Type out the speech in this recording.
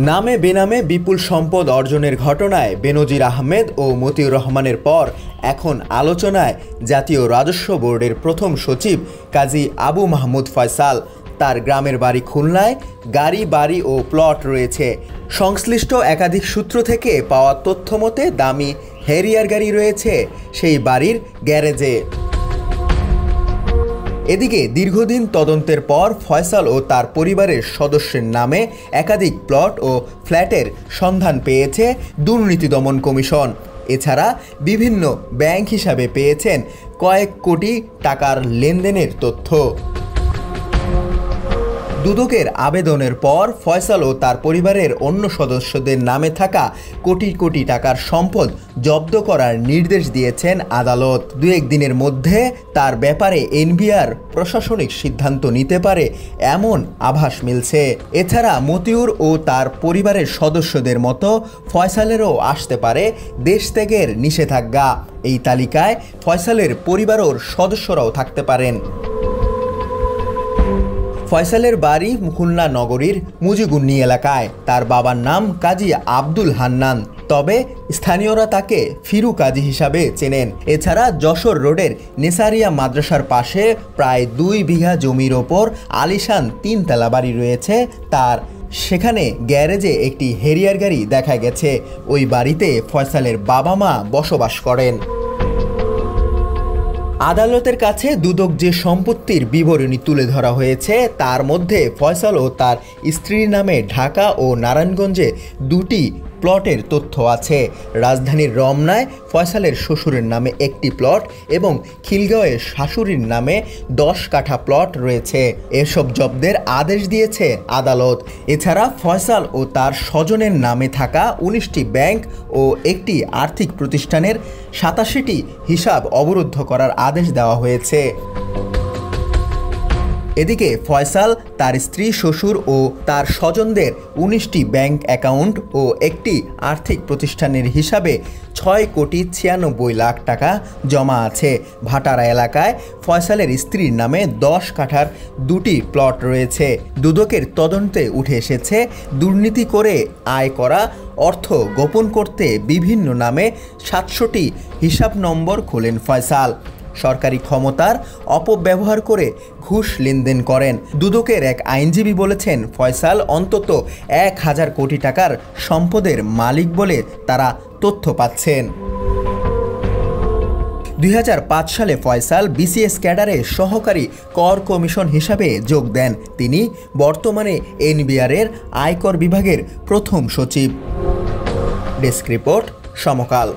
নামে বেনামে বিপুল সম্পদ অর্জনের ঘটনায় বেনজির আহমেদ ও মতিউর রহমানের পর এখন আলোচনায় জাতীয় রাজস্ব বোর্ডের প্রথম সচিব কাজী আবু মাহমুদ ফয়সাল। তার গ্রামের বাড়ি খুলনায়, গাড়ি বাড়ি ও প্লট রয়েছে। সংশ্লিষ্ট একাধিক সূত্র থেকে পাওয়া তথ্য মতে দামি হ্যারিয়ার গাড়ি রয়েছে সেই বাড়ির গ্যারেজে। এদিকে দীর্ঘদিন তদন্তের পর ফয়সাল ও তার পরিবারের সদস্যের নামে একাধিক প্লট ও ফ্ল্যাটের সন্ধান পেয়েছে দুর্নীতি দমন কমিশন। এছাড়া বিভিন্ন ব্যাংক হিসাবে পেয়েছেন কয়েক কোটি টাকার লেনদেনের তথ্য। দুদকের আবেদনের পর ফয়সাল ও তার পরিবারের অন্য সদস্যদের নামে থাকা কোটি কোটি টাকার সম্পদ জব্দ করার নির্দেশ দিয়েছেন আদালত। দু একদিনের মধ্যে তার ব্যাপারে এনবিআর প্রশাসনিক সিদ্ধান্ত নিতে পারে এমন আভাস মিলছে। এছাড়া মতিউর ও তার পরিবারের সদস্যদের মতো ফয়সালেরও আসতে পারে দেশ ত্যাগের নিষেধাজ্ঞা। এই তালিকায় ফয়সালের পরিবারের সদস্যরাও থাকতে পারেন। ফয়সালের বাড়ি খুলনা নগরীর মুজিগুন্নি এলাকায়। তার বাবার নাম কাজী আব্দুল হান্নান, তবে স্থানীয়রা তাকে ফিরু কাজী হিসাবে চেনেন। এছাড়া যশোর রোডের নেসারিয়া মাদ্রাসার পাশে প্রায় 2 বিঘা জমির ওপর আলিশান 3 তলা বাড়ি রয়েছে তার। সেখানে গ্যারেজে একটি হ্যারিয়ার গাড়ি দেখা গেছে। ওই বাড়িতে ফয়সালের বাবা মা বসবাস করেন। আদালতের কাছে দুদক যে সম্পত্তির বিবরণী তুলে ধরা হয়েছে তার মধ্যে ফয়সাল ও তার স্ত্রীর নামে ঢাকা ও নারায়ণগঞ্জে 2টি প্লটের তথ্য আছে। রাজধানীর রমনায় ফয়সালের শ্বশুরের নামে 1টি প্লট এবং খিলগাঁওয়ে শাশুড়ির নামে 10 কাঠা প্লট রয়েছে। এসব জব্দের আদেশ দিয়েছে আদালত। এছাড়া ফয়সাল ও তার স্বজনের নামে থাকা 19টি ব্যাংক ও একটি আর্থিক প্রতিষ্ঠানের 87টি হিসাব অবরুদ্ধ করার আদেশ দেওয়া হয়েছে। এদিকে ফয়সাল, তার স্ত্রী, শ্বশুর ও তার স্বজনদের 19টি ব্যাংক অ্যাকাউন্ট ও একটি আর্থিক প্রতিষ্ঠানের হিসাবে 6 কোটি 96 লাখ টাকা জমা আছে। ভাটারা এলাকায় ফয়সালের স্ত্রীর নামে 10 কাঠার 2টি প্লট রয়েছে। দুদকের তদন্তে উঠে এসেছে দুর্নীতি করে আয় করা অর্থ গোপন করতে বিভিন্ন নামে 700টি হিসাব নম্বর খোলেন ফয়সাল। সরকারি ক্ষমতার অপব্যবহার করে ঘুষ লেনদেন করেন। দুদকের এক আইনজীবী বলেছেন ফয়সাল অন্তত 1000 কোটি টাকার সম্পদের মালিক বলে তারা তথ্য পাচ্ছেন। 2005 সালে ফয়সাল বিসিএস ক্যাডারে সহকারী কর কমিশন হিসাবে যোগ দেন। তিনি বর্তমানে এনবিআরের আয়কর বিভাগের প্রথম সচিব। ডেস্ক রিপোর্ট, সমকাল।